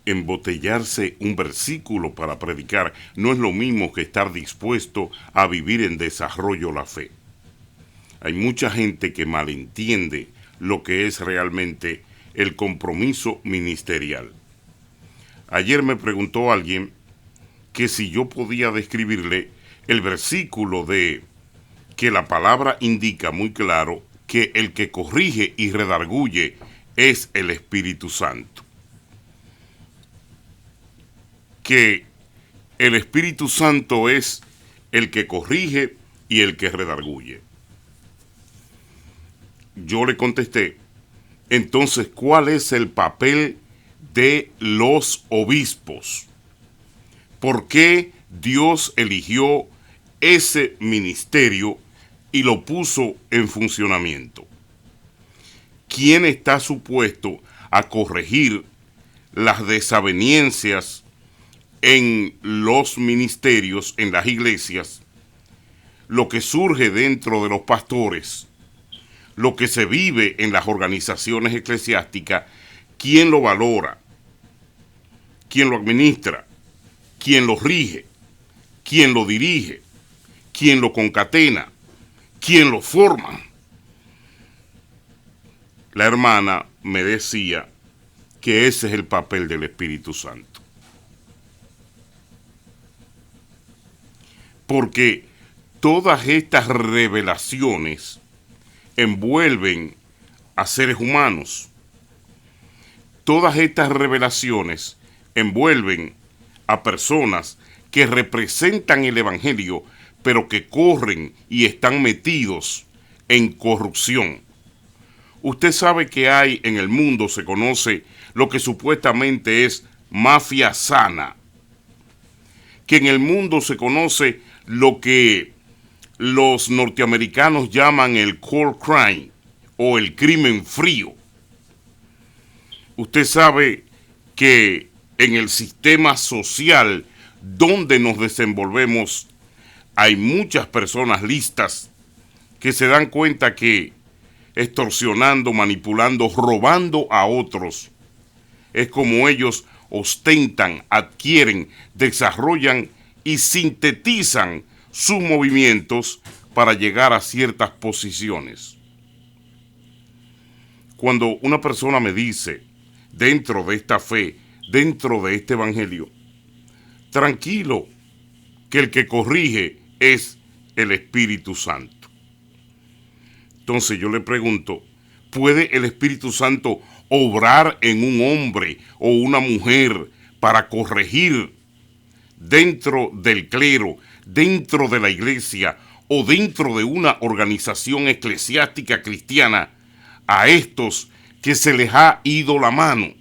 embotellarse un versículo para predicar no es lo mismo que estar dispuesto a vivir en desarrollo la fe. Hay mucha gente que malentiende lo que es realmente el compromiso ministerial. Ayer me preguntó alguien que si yo podía describirle el versículo de que la palabra indica muy claro que el que corrige y redarguye es el Espíritu Santo. Que el Espíritu Santo es el que corrige y el que redarguye. Yo le contesté, entonces, ¿cuál es el papel de los obispos? ¿Por qué Dios eligió ese ministerio y lo puso en funcionamiento? ¿Quién está supuesto a corregir las desavenencias en los ministerios, en las iglesias, lo que surge dentro de los pastores, lo que se vive en las organizaciones eclesiásticas? ¿Quién lo valora? ¿Quién lo administra? ¿Quién lo rige? ¿Quién lo dirige? ¿Quién lo concatena? ¿Quién lo forma? La hermana me decía que ese es el papel del Espíritu Santo. Porque todas estas revelaciones envuelven a seres humanos. Todas estas revelaciones envuelven a personas que representan el Evangelio, pero que corren y están metidos en corrupción. Usted sabe que hay en el mundo, se conoce lo que supuestamente es mafia sana, que en el mundo se conoce lo que los norteamericanos llaman el cold crime o el crimen frío. Usted sabe que en el sistema social donde nos desenvolvemos hay muchas personas listas que se dan cuenta que extorsionando, manipulando, robando a otros es como ellos ostentan, adquieren, desarrollan y sintetizan sus movimientos para llegar a ciertas posiciones. Cuando una persona me dice, dentro de esta fe, dentro de este evangelio, tranquilo, que el que corrige es el Espíritu Santo. Entonces yo le pregunto, ¿puede el Espíritu Santo obrar en un hombre o una mujer para corregir dentro del clero, dentro de la iglesia o dentro de una organización eclesiástica cristiana a estos que se les ha ido la mano?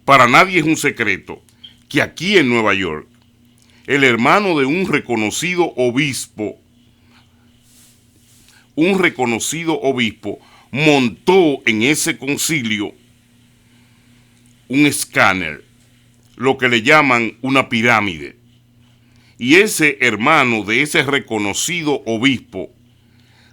Para nadie es un secreto que aquí en Nueva York, el hermano de un reconocido obispo montó en ese concilio un escáner, lo que le llaman una pirámide. Y ese hermano de ese reconocido obispo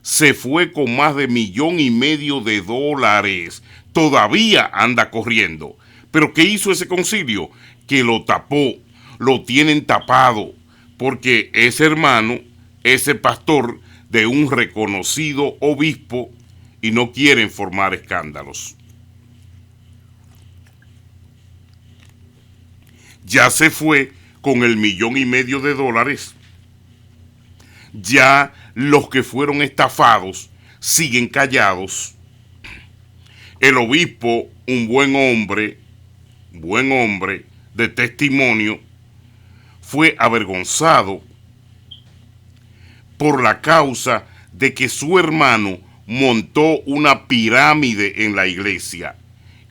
se fue con más de $1,500,000. Todavía anda corriendo. ¿Pero qué hizo ese concilio? Que lo tapó, lo tienen tapado, porque ese hermano, ese pastor de un reconocido obispo, y no quieren formar escándalos. Ya se fue con el $1,500,000. Ya los que fueron estafados siguen callados. El obispo, un buen hombre de testimonio, fue avergonzado por la causa de que su hermano montó una pirámide en la iglesia.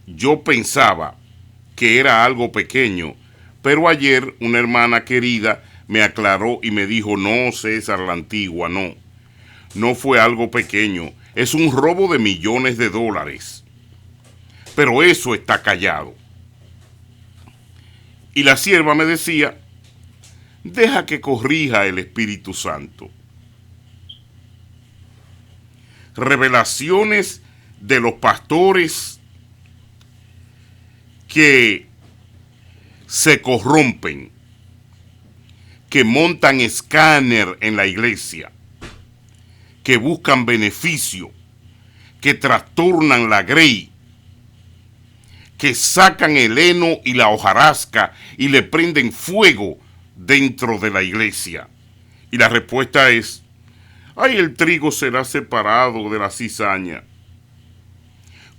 Yo pensaba que era algo pequeño, pero ayer una hermana querida me aclaró y me dijo, no, César, la antigua, no fue algo pequeño, es un robo de $millones. Pero eso está callado. Y la sierva me decía, deja que corrija el Espíritu Santo. Revelaciones de los pastores que se corrompen, que montan escáner en la iglesia, que buscan beneficio, que trastornan la grey, que sacan el heno y la hojarasca y le prenden fuego dentro de la iglesia. Y la respuesta es: ay, el trigo será separado de la cizaña.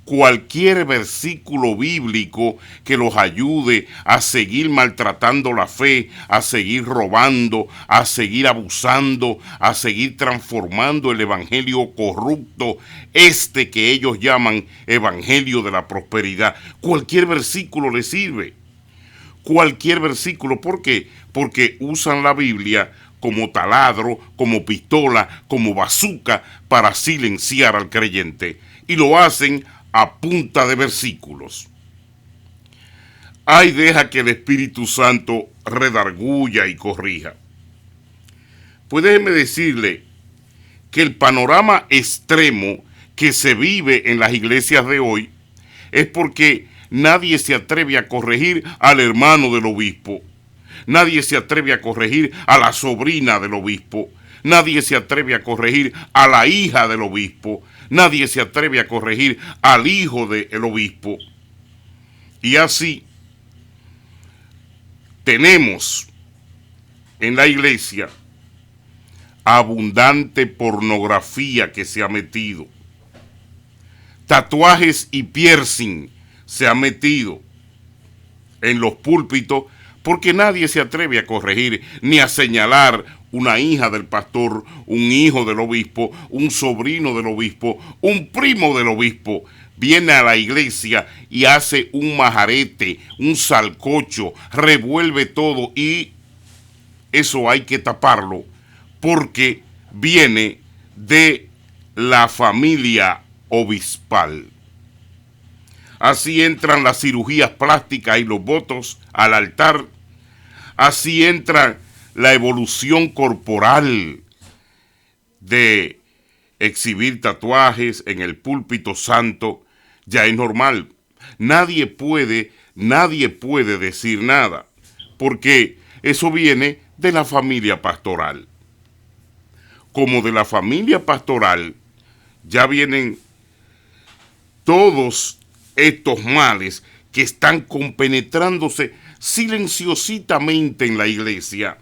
Cualquier versículo bíblico que los ayude a seguir maltratando la fe, a seguir robando, a seguir abusando, a seguir transformando el evangelio corrupto, que ellos llaman evangelio de la prosperidad. Cualquier versículo les sirve. Cualquier versículo. ¿Por qué? Porque usan la Biblia como taladro, como pistola, como bazooka para silenciar al creyente. Y lo hacen a punta de versículos. Ay, deja que el Espíritu Santo redarguya y corrija. Pues déjeme decirle que el panorama extremo que se vive en las iglesias de hoy es porque nadie se atreve a corregir al hermano del obispo. Nadie se atreve a corregir a la sobrina del obispo. Nadie se atreve a corregir a la hija del obispo. Nadie se atreve a corregir al hijo del obispo. Y así tenemos en la iglesia abundante pornografía que se ha metido. Tatuajes y piercing se han metido en los púlpitos porque nadie se atreve a corregir ni a señalar una hija del pastor, un hijo del obispo, un sobrino del obispo, un primo del obispo. Viene a la iglesia y hace un majarete, un salcocho, revuelve todo, y eso hay que taparlo porque viene de la familia obispal. Así entran las cirugías plásticas y los votos al altar. Así entra la evolución corporal de exhibir tatuajes en el púlpito santo. Ya es normal. Nadie puede decir nada, porque eso viene de la familia pastoral. Como de la familia pastoral ya vienen todos estos males que están compenetrándose silenciosamente en la iglesia.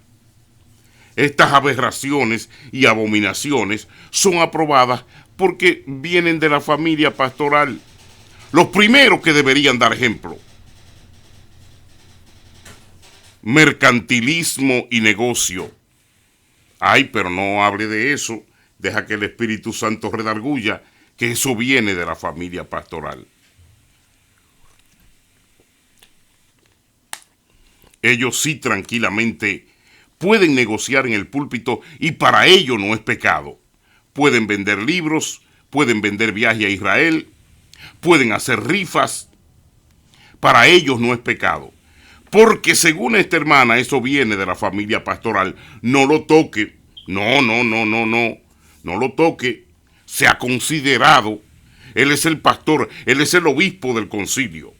Estas aberraciones y abominaciones son aprobadas porque vienen de la familia pastoral. Los primeros que deberían dar ejemplo: mercantilismo y negocio. Ay, pero no hable de eso. Deja que el Espíritu Santo redarguya, que eso viene de la familia pastoral. Ellos sí tranquilamente pueden negociar en el púlpito y para ello no es pecado. Pueden vender libros, pueden vender viaje a Israel, pueden hacer rifas. Para ellos no es pecado. Porque según esta hermana, eso viene de la familia pastoral. No lo toque. No lo toque. Se ha considerado. Él es el pastor, él es el obispo del concilio.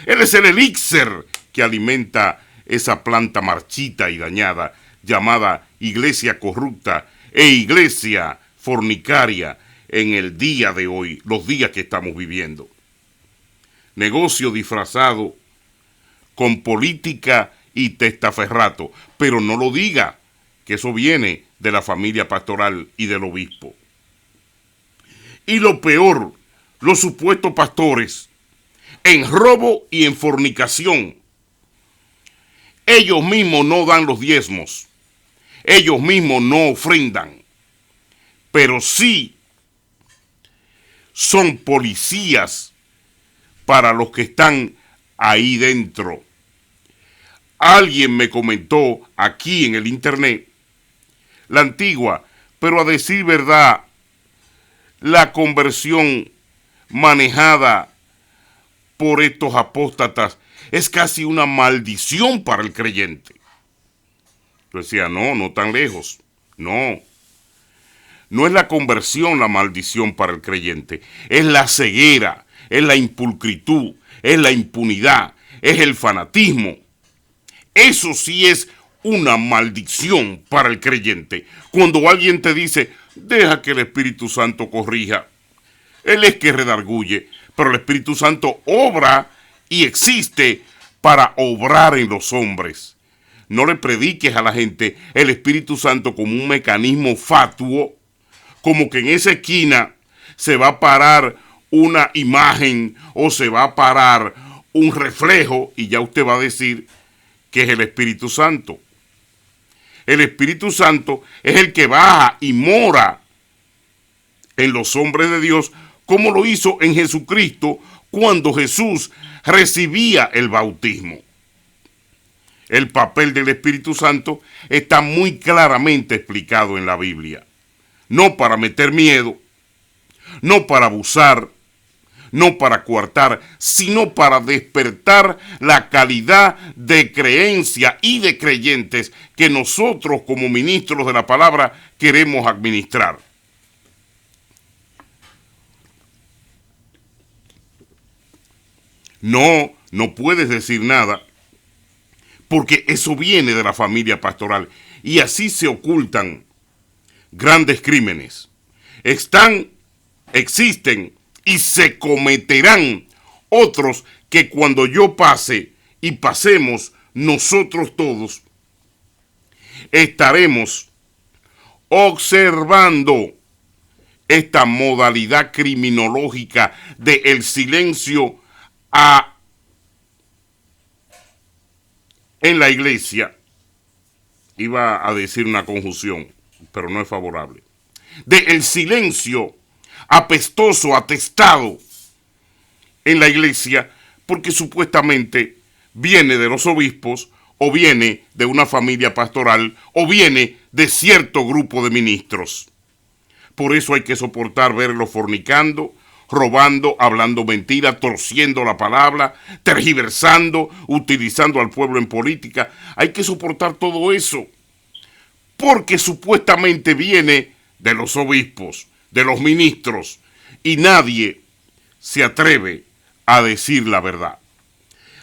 Él es el elixir que alimenta esa planta marchita y dañada llamada iglesia corrupta e iglesia fornicaria en el día de hoy, los días que estamos viviendo. Negocio disfrazado con política y testaferrato, pero no lo diga, que eso viene de la familia pastoral y del obispo. Y lo peor, los supuestos pastores en robo y en fornicación. Ellos mismos no dan los diezmos, ellos mismos no ofrendan, pero sí son policías para los que están ahí dentro. Alguien me comentó aquí en el internet, la antigua, pero a decir verdad, la conversión manejada por estos apóstatas es casi una maldición para el creyente. Yo decía, no tan lejos. No es la conversión la maldición para el creyente. Es la ceguera, es la impulcritud, es la impunidad, es el fanatismo. Eso sí es una maldición para el creyente. Cuando alguien te dice, deja que el Espíritu Santo corrija, Él es que redarguye, pero el Espíritu Santo obra y existe para obrar en los hombres. No le prediques a la gente el Espíritu Santo como un mecanismo fatuo, como que en esa esquina se va a parar una imagen o se va a parar un reflejo y ya usted va a decir que es el Espíritu Santo. El Espíritu Santo es el que baja y mora en los hombres de Dios, como lo hizo en Jesucristo cuando Jesús recibía el bautismo. El papel del Espíritu Santo está muy claramente explicado en la Biblia. No para meter miedo, no para abusar, no para coartar, sino para despertar la calidad de creencia y de creyentes que nosotros como ministros de la palabra queremos administrar. No puedes decir nada, porque eso viene de la familia pastoral, y así se ocultan grandes crímenes. Existen y se cometerán otros que cuando yo pase y pasemos nosotros todos, estaremos observando esta modalidad criminológica del silencio en la iglesia. Iba a decir una conjunción, pero no es favorable. El silencio apestoso, atestado en la iglesia, porque supuestamente viene de los obispos, o viene de una familia pastoral, o viene de cierto grupo de ministros. Por eso hay que soportar verlos fornicando, robando, hablando mentira, torciendo la palabra, tergiversando, utilizando al pueblo en política. Hay que soportar todo eso, porque supuestamente viene de los obispos, de los ministros, y nadie se atreve a decir la verdad.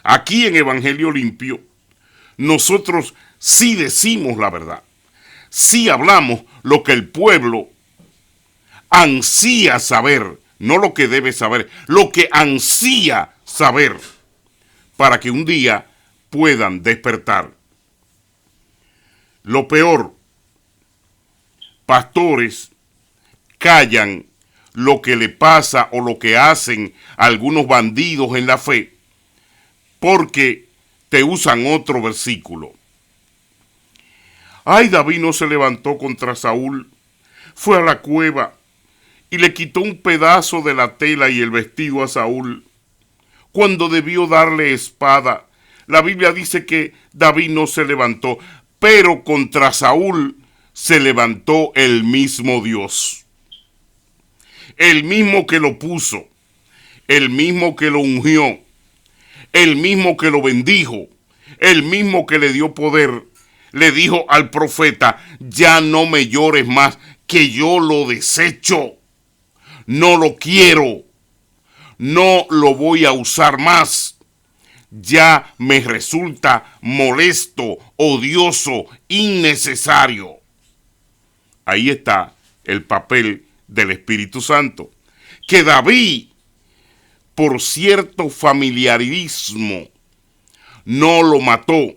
Aquí en Evangelio Limpio, nosotros sí decimos la verdad, sí hablamos lo que el pueblo ansía saber, no lo que debe saber, lo que ansía saber, para que un día puedan despertar. Lo peor, pastores callan lo que le pasa o lo que hacen a algunos bandidos en la fe, porque te usan otro versículo. Ay, David no se levantó contra Saúl, fue a la cueva y le quitó un pedazo de la tela y el vestido a Saúl, cuando debió darle espada. La Biblia dice que David no se levantó, pero contra Saúl se levantó el mismo Dios. El mismo que lo puso, el mismo que lo ungió, el mismo que lo bendijo, el mismo que le dio poder, le dijo al profeta, ya no me llores más, que yo lo desecho, no lo quiero, no lo voy a usar más, ya me resulta molesto, odioso, innecesario. Ahí está el papel del Espíritu Santo, que David, por cierto familiarismo, no lo mató.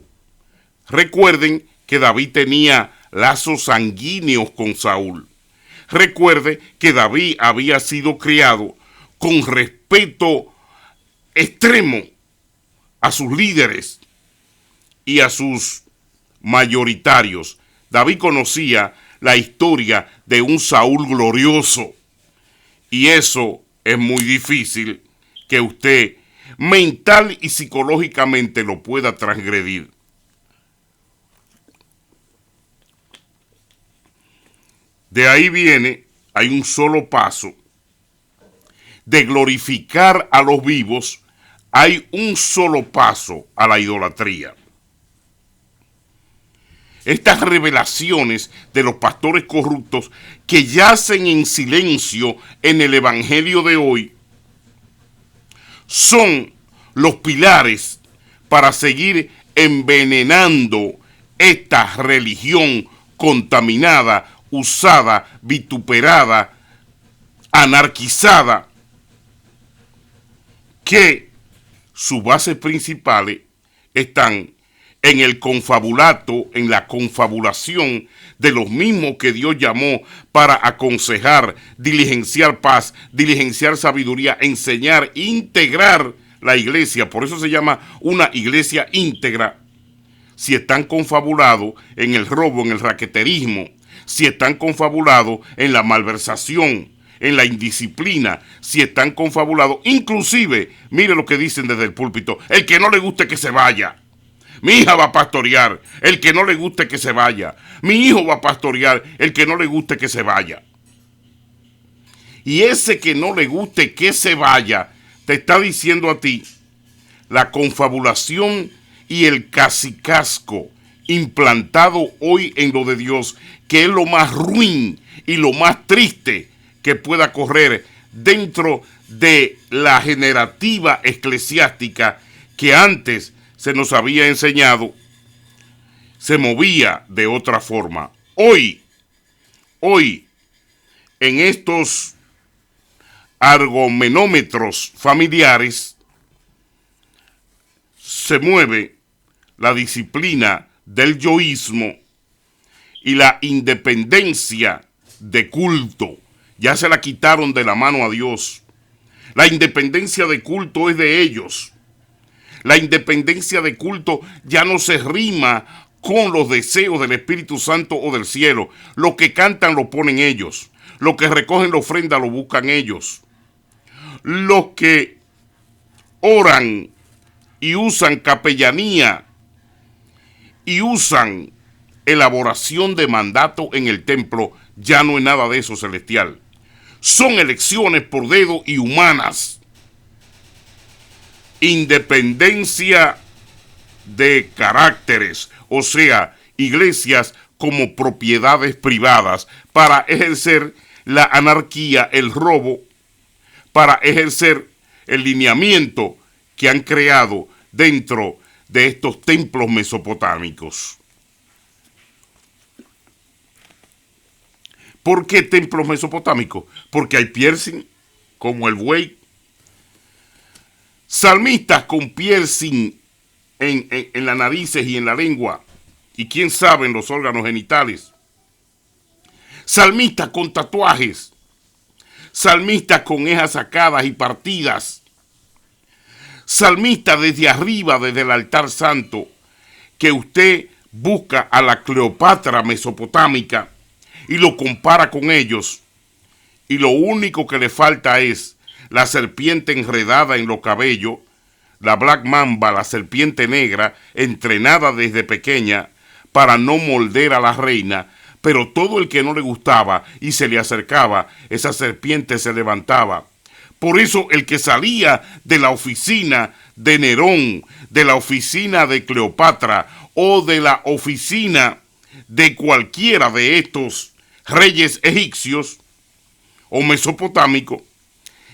Recuerden que David tenía lazos sanguíneos con Saúl. Recuerde que David había sido criado con respeto extremo a sus líderes y a sus mayoritarios. David conocía la historia de un Saúl glorioso, y eso es muy difícil que usted mental y psicológicamente lo pueda transgredir. De ahí viene, hay un solo paso de glorificar a los vivos, hay un solo paso a la idolatría. Estas revelaciones de los pastores corruptos que yacen en silencio en el evangelio de hoy son los pilares para seguir envenenando esta religión contaminada, usada, vituperada, anarquizada, que sus bases principales están en el confabulato, en la confabulación de los mismos que Dios llamó para aconsejar, diligenciar paz, diligenciar sabiduría, enseñar, integrar la iglesia. Por eso se llama una iglesia íntegra. Si están confabulados en el robo, en el raqueterismo, si están confabulados en la malversación, en la indisciplina, si están confabulados, inclusive, mire lo que dicen desde el púlpito, el que no le guste que se vaya. Mi hija va a pastorear, el que no le guste que se vaya. Mi hijo va a pastorear, el que no le guste que se vaya. Y ese que no le guste que se vaya, te está diciendo a ti la confabulación y el cacicazgo implantado hoy en lo de Dios, que es lo más ruin y lo más triste que pueda correr dentro de la generativa eclesiástica que antes se nos había enseñado, se movía de otra forma. Hoy, en estos argomenómetros familiares, se mueve la disciplina del yoísmo y la independencia de culto. Ya se la quitaron de la mano a Dios. La independencia de culto es de ellos. La independencia de culto ya no se rima con los deseos del Espíritu Santo o del cielo. Lo que cantan lo ponen ellos. Lo que recogen la ofrenda lo buscan ellos. Los que oran y usan capellanía y usan elaboración de mandato en el templo, ya no es nada de eso celestial. Son elecciones por dedo y humanas. Independencia de caracteres, o sea, iglesias como propiedades privadas para ejercer la anarquía, el robo, para ejercer el lineamiento que han creado dentro de estos templos mesopotámicos. ¿Por qué templos mesopotámicos? Porque hay piercing, como el buey. Salmistas con piercing en las narices y en la lengua. Y quién sabe en los órganos genitales. Salmistas con tatuajes. Salmistas con cejas sacadas y partidas. Salmistas desde arriba, desde el altar santo, que usted busca a la Cleopatra mesopotámica y lo compara con ellos, y lo único que le falta es la serpiente enredada en los cabellos, la Black Mamba, la serpiente negra, entrenada desde pequeña para no morder a la reina, pero todo el que no le gustaba y se le acercaba, esa serpiente se levantaba. Por eso el que salía de la oficina de Nerón, de la oficina de Cleopatra o de la oficina de cualquiera de estos reyes egipcios o mesopotámicos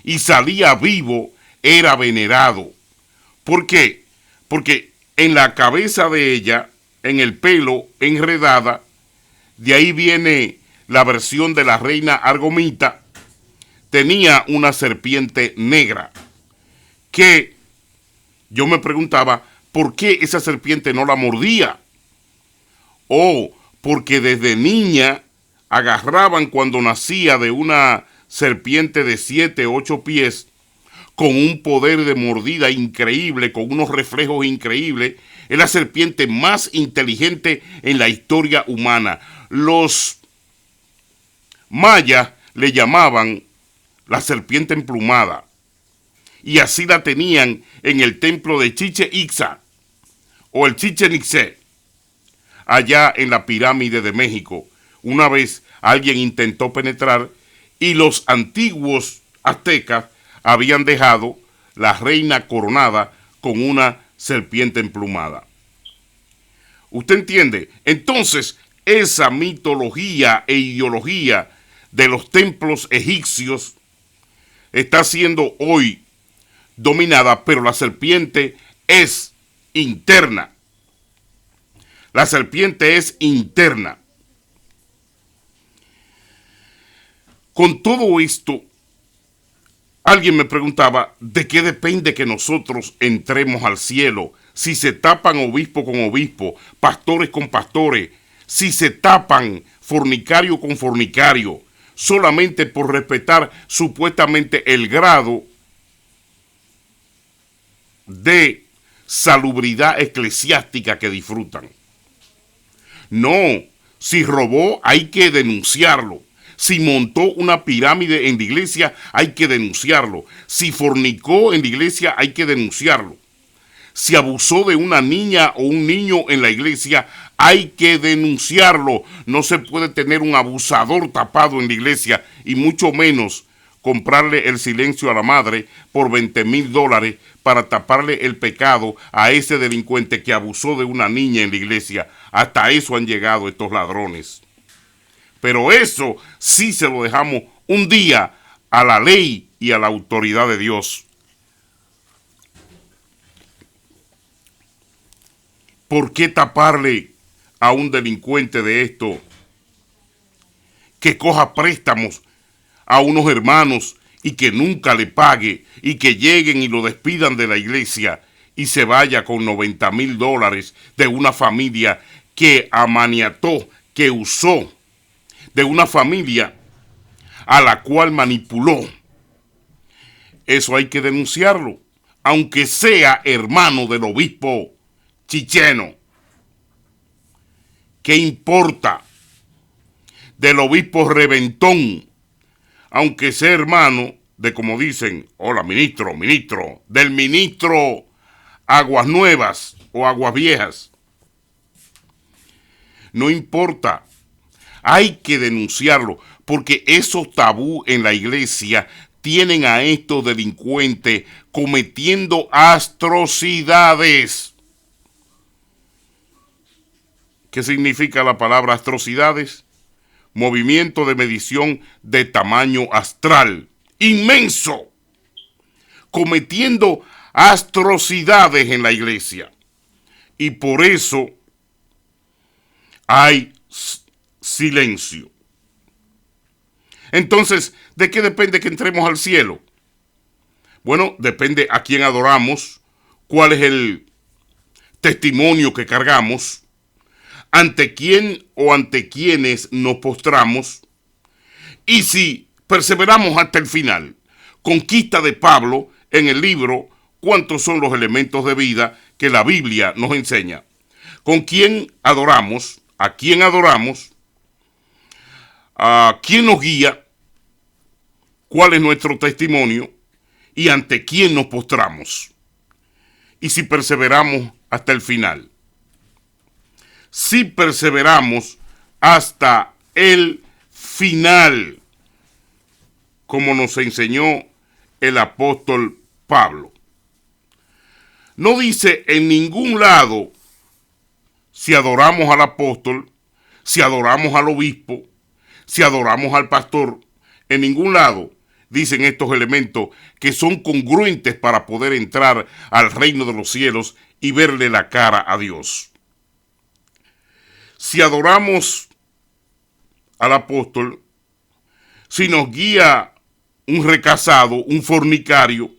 y salía vivo, era venerado. ¿Por qué? Porque en la cabeza de ella, en el pelo enredada, de ahí viene la versión de la reina Argomita, tenía una serpiente negra, que yo me preguntaba, ¿por qué esa serpiente no la mordía? O porque desde niña agarraban cuando nacía de una serpiente de 7, 8 pies, con un poder de mordida increíble, con unos reflejos increíbles. Es la serpiente más inteligente en la historia humana. Los mayas le llamaban la serpiente emplumada, y así la tenían en el templo de Chichén Itzá o el Chichén Itzá, allá en la pirámide de México. Una vez alguien intentó penetrar y los antiguos aztecas habían dejado la reina coronada con una serpiente emplumada. ¿Usted entiende? Entonces, esa mitología e ideología de los templos egipcios está siendo hoy dominada, pero la serpiente es interna. La serpiente es interna. Con todo esto, alguien me preguntaba, ¿de qué depende que nosotros entremos al cielo? Si se tapan obispo con obispo, pastores con pastores, si se tapan fornicario con fornicario, solamente por respetar supuestamente el grado de salubridad eclesiástica que disfrutan. No, si robó hay que denunciarlo. Si montó una pirámide en la iglesia hay que denunciarlo. Si fornicó en la iglesia hay que denunciarlo. Si abusó de una niña o un niño en la iglesia hay que denunciarlo. No se puede tener un abusador tapado en la iglesia y mucho menos comprarle el silencio a la madre por $20,000 para taparle el pecado a ese delincuente que abusó de una niña en la iglesia. Hasta eso han llegado estos ladrones. Pero eso sí se lo dejamos un día a la ley y a la autoridad de Dios. ¿Por qué taparle a un delincuente de esto que coja préstamos a unos hermanos y que nunca le pague y que lleguen y lo despidan de la iglesia y se vaya con $90,000 de una familia que amaniató, que usó, de una familia a la cual manipuló? Eso hay que denunciarlo, aunque sea hermano del obispo Chicheno. ¿Qué importa? Del obispo Reventón, aunque sea hermano de, como dicen, hola ministro, del ministro Aguas Nuevas o Aguas Viejas. No importa, hay que denunciarlo, porque esos tabú en la iglesia tienen a estos delincuentes cometiendo atrocidades. ¿Qué significa la palabra atrocidades? Movimiento de medición de tamaño astral, inmenso, cometiendo atrocidades en la iglesia. Y por eso hay silencio. Entonces, ¿de qué depende que entremos al cielo? Bueno, depende a quién adoramos, cuál es el testimonio que cargamos, ante quién o ante quiénes nos postramos, y si perseveramos hasta el final. Conquista de Pablo en el libro ¿Cuántos son los elementos de vida que la Biblia nos enseña? ¿Con quién adoramos? ¿A quién adoramos? ¿A quién nos guía? ¿Cuál es nuestro testimonio? ¿Y ante quién nos postramos? Y si perseveramos hasta el final. Si perseveramos hasta el final, como nos enseñó el apóstol Pablo. No dice en ningún lado si adoramos al apóstol, si adoramos al obispo, si adoramos al pastor. En ningún lado dicen estos elementos que son congruentes para poder entrar al reino de los cielos y verle la cara a Dios. Si adoramos al apóstol, si nos guía un recasado, un fornicario,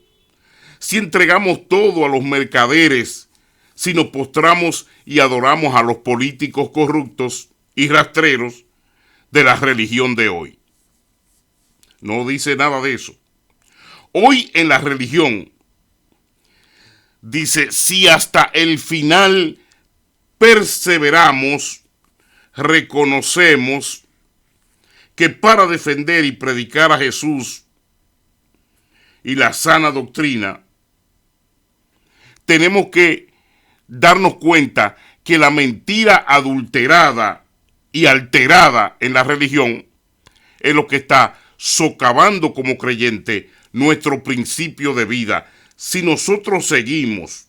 si entregamos todo a los mercaderes, si nos postramos y adoramos a los políticos corruptos y rastreros de la religión de hoy. No dice nada de eso. Hoy en la religión dice, si hasta el final perseveramos, reconocemos que para defender y predicar a Jesús y la sana doctrina, tenemos que darnos cuenta que la mentira adulterada y alterada en la religión es lo que está socavando como creyente nuestro principio de vida. Si nosotros seguimos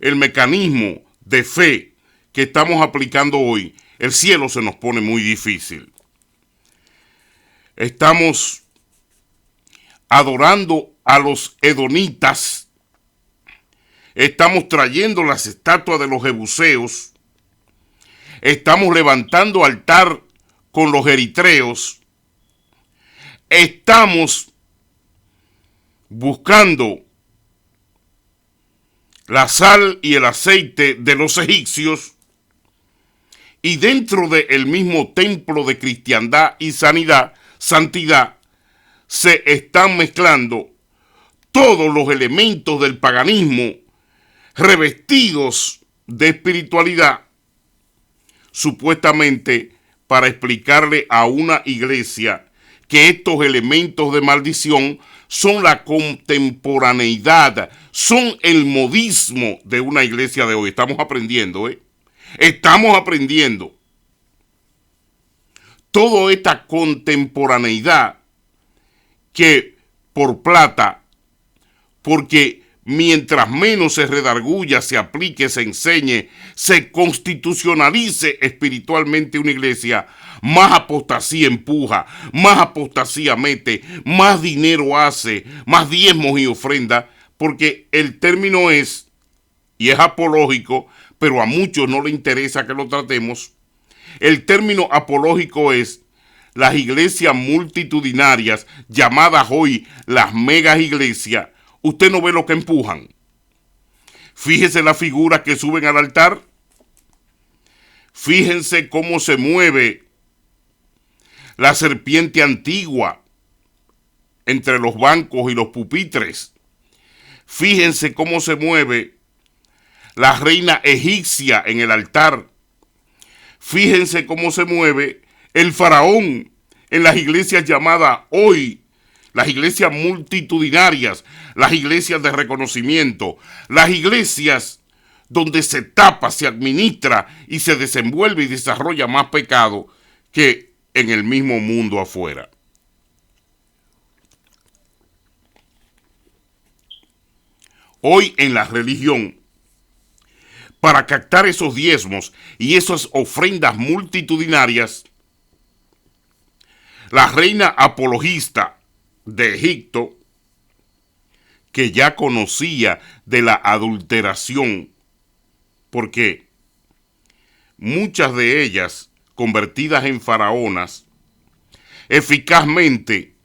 el mecanismo de fe que estamos aplicando hoy, el cielo se nos pone muy difícil. Estamos adorando a los edonitas, estamos trayendo las estatuas de los jebuseos, estamos levantando altar con los eritreos, estamos buscando la sal y el aceite de los egipcios, y dentro del mismo templo de cristiandad y santidad, se están mezclando todos los elementos del paganismo revestidos de espiritualidad, supuestamente para explicarle a una iglesia que estos elementos de maldición son la contemporaneidad, son el modismo de una iglesia de hoy. Estamos aprendiendo, Estamos aprendiendo. Toda esta contemporaneidad que por plata, porque mientras menos se redarguya, se aplique, se enseñe, se constitucionalice espiritualmente una iglesia, más apostasía empuja, más apostasía mete, más dinero hace, más diezmos y ofrendas, porque el término es, y es apológico, pero a muchos no les interesa que lo tratemos. El término apológico es las iglesias multitudinarias, llamadas hoy las megas iglesias. Usted no ve lo que empujan. Fíjese las figuras que suben al altar. Fíjense cómo se mueve la serpiente antigua entre los bancos y los pupitres. Fíjense cómo se mueve la reina egipcia en el altar. Fíjense cómo se mueve el faraón en las iglesias llamadas hoy, las iglesias multitudinarias, las iglesias de reconocimiento, las iglesias donde se tapa, se administra y se desenvuelve y desarrolla más pecado que en el mismo mundo afuera. Hoy en la religión, para captar esos diezmos y esas ofrendas multitudinarias, la reina apologista de Egipto, que ya conocía de la adulteración, porque muchas de ellas, convertidas en faraonas, eficazmente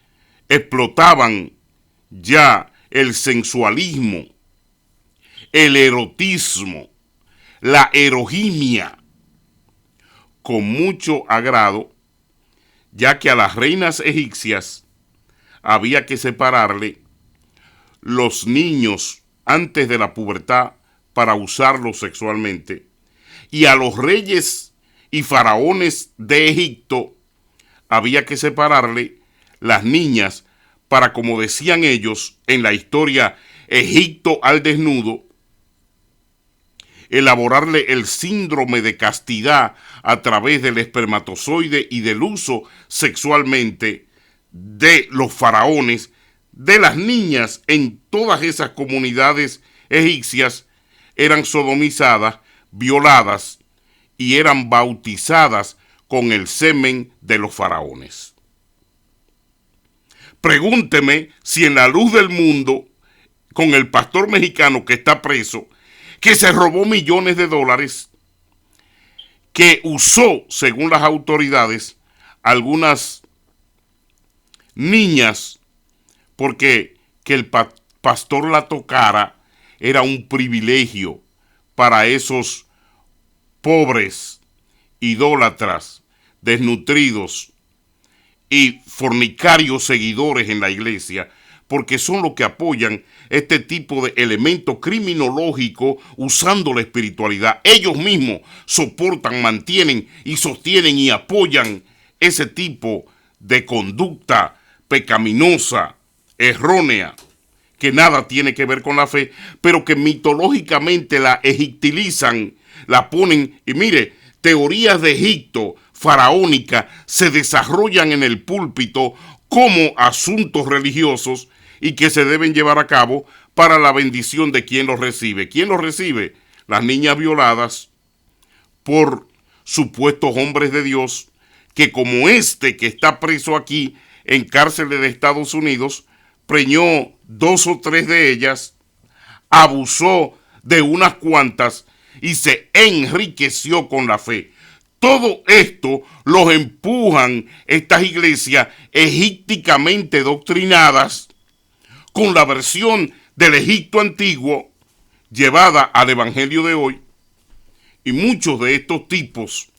explotaban ya el sensualismo, el erotismo, la eroginia, con mucho agrado, ya que a las reinas egipcias había que separarle los niños antes de la pubertad para usarlos sexualmente, y a los reyes y faraones de Egipto había que separarle las niñas para, como decían ellos en la historia Egipto al desnudo, elaborarle el síndrome de castidad a través del espermatozoide y del uso sexualmente de los faraones, de las niñas en todas esas comunidades egipcias, eran sodomizadas, violadas y eran bautizadas con el semen de los faraones. Pregúnteme si en la luz del mundo, con el pastor mexicano que está preso, que se robó millones de dólares, que usó, según las autoridades, algunas niñas, porque que el pastor la tocara era un privilegio para esos pobres, idólatras, desnutridos y fornicarios seguidores en la iglesia, porque son los que apoyan este tipo de elemento criminológico usando la espiritualidad. Ellos mismos soportan, mantienen y sostienen y apoyan ese tipo de conducta pecaminosa, errónea, que nada tiene que ver con la fe, pero que mitológicamente la egiptilizan, la ponen, y mire, teorías de Egipto faraónica se desarrollan en el púlpito como asuntos religiosos y que se deben llevar a cabo para la bendición de quien los recibe. ¿Quién los recibe? Las niñas violadas por supuestos hombres de Dios, que como este que está preso aquí en cárceles de Estados Unidos, preñó 2 o 3 de ellas, abusó de unas cuantas y se enriqueció con la fe. Todo esto los empujan estas iglesias egípticamente doctrinadas con la versión del Egipto antiguo llevada al evangelio de hoy. Y muchos de estos tipos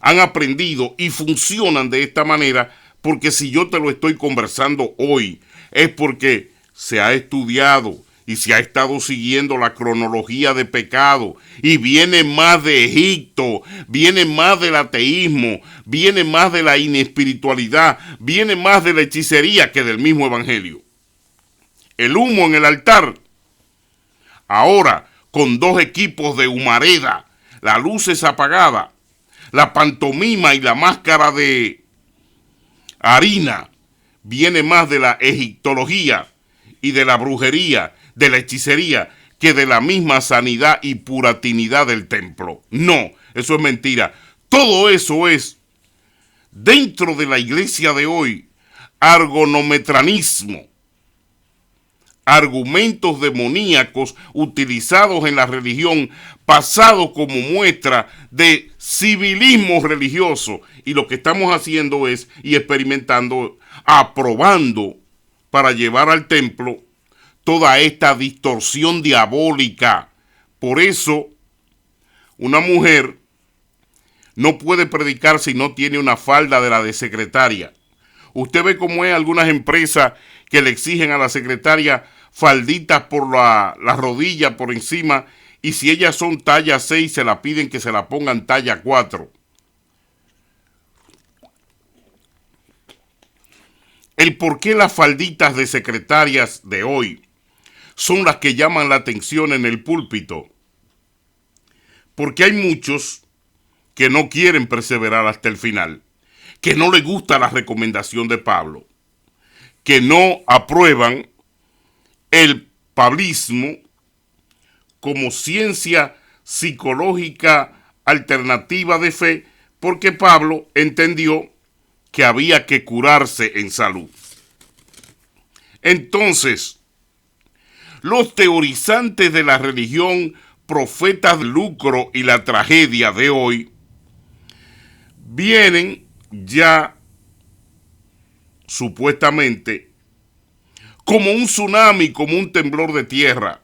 han aprendido y funcionan de esta manera, porque si yo te lo estoy conversando hoy es porque se ha estudiado y se ha estado siguiendo la cronología de pecado, y viene más de Egipto, viene más del ateísmo, viene más de la inespiritualidad, viene más de la hechicería que del mismo evangelio. El humo en el altar, ahora con 2 equipos de humareda, la luz es apagada, la pantomima y la máscara de harina, viene más de la egiptología y de la brujería, de la hechicería, que de la misma sanidad y puratinidad del templo. No, eso es mentira. Todo eso es, dentro de la iglesia de hoy, argonometranismo, argumentos demoníacos utilizados en la religión, pasados como muestra de civilismo religioso. Y lo que estamos haciendo es, y experimentando, aprobando para llevar al templo toda esta distorsión diabólica. Por eso, una mujer no puede predicar si no tiene una falda de la de secretaria. Usted ve cómo es algunas empresas que le exigen a la secretaria falditas por la rodilla, por encima, y si ellas son talla 6, se la piden que se la pongan talla 4. El por qué las falditas de secretarias de hoy son las que llaman la atención en el púlpito. Porque hay muchos que no quieren perseverar hasta el final, que no les gusta la recomendación de Pablo, que no aprueban el pablismo como ciencia psicológica alternativa de fe, porque Pablo entendió que había que curarse en salud. Entonces, los teorizantes de la religión, profetas del lucro y la tragedia de hoy, vienen ya supuestamente como un tsunami, como un temblor de tierra,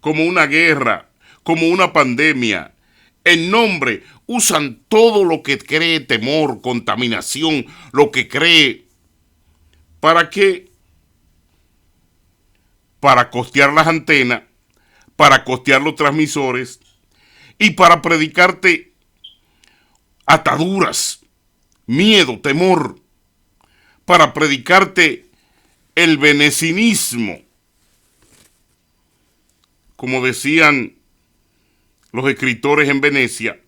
como una guerra, como una pandemia. En nombre, usan todo lo que cree temor, contaminación, lo que cree. ¿Para qué? Para costear las antenas, para costear los transmisores y para predicarte ataduras, miedo, temor, para predicarte el venecinismo. Como decían los escritores en Venecia,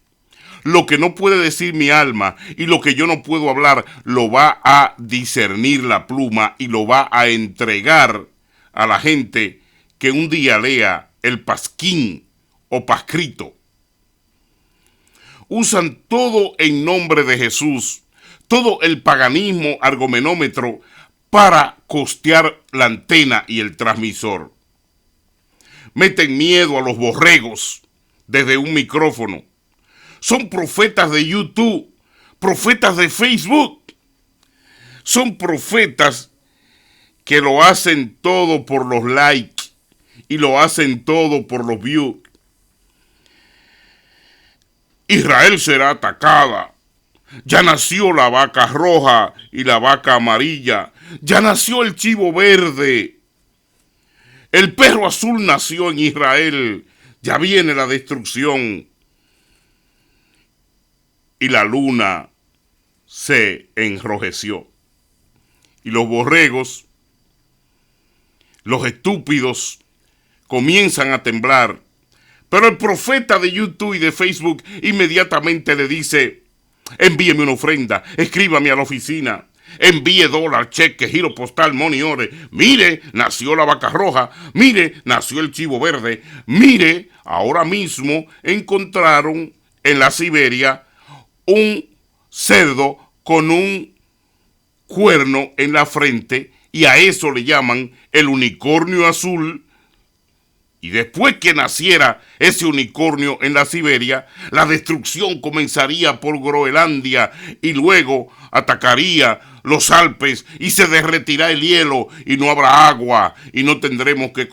lo que no puede decir mi alma y lo que yo no puedo hablar, lo va a discernir la pluma y lo va a entregar a la gente que un día lea el pasquín o pascrito. Usan todo en nombre de Jesús, todo el paganismo argomenómetro para costear la antena y el transmisor. Meten miedo a los borregos desde un micrófono. Son profetas de YouTube, profetas de Facebook. Son profetas que lo hacen todo por los likes y lo hacen todo por los views. Israel será atacada. Ya nació la vaca roja y la vaca amarilla. Ya nació el chivo verde. El perro azul nació en Israel. Ya viene la destrucción. Y la luna se enrojeció. Y los borregos, los estúpidos, comienzan a temblar. Pero el profeta de YouTube y de Facebook inmediatamente le dice: envíeme una ofrenda, escríbame a la oficina, envíe dólar, cheque, giro postal, money order. Mire, nació la vaca roja, mire, nació el chivo verde, mire, ahora mismo encontraron en la Siberia un cerdo con un cuerno en la frente y a eso le llaman el unicornio azul Y después que naciera ese unicornio en la Siberia, la destrucción comenzaría por Groenlandia y luego atacaría los Alpes y se derretirá el hielo y no habrá agua y no tendremos que...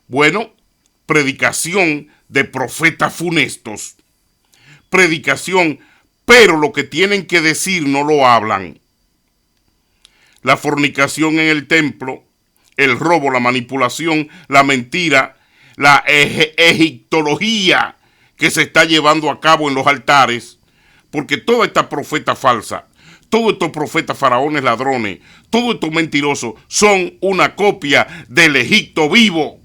Bueno, predicación de profetas funestos. Predicación, pero lo que tienen que decir no lo hablan. La fornicación en el templo, el robo, la manipulación, la mentira, la egiptología que se está llevando a cabo en los altares, porque toda esta profeta falsa, todos estos profetas faraones ladrones, todos estos mentirosos son una copia del Egipto vivo.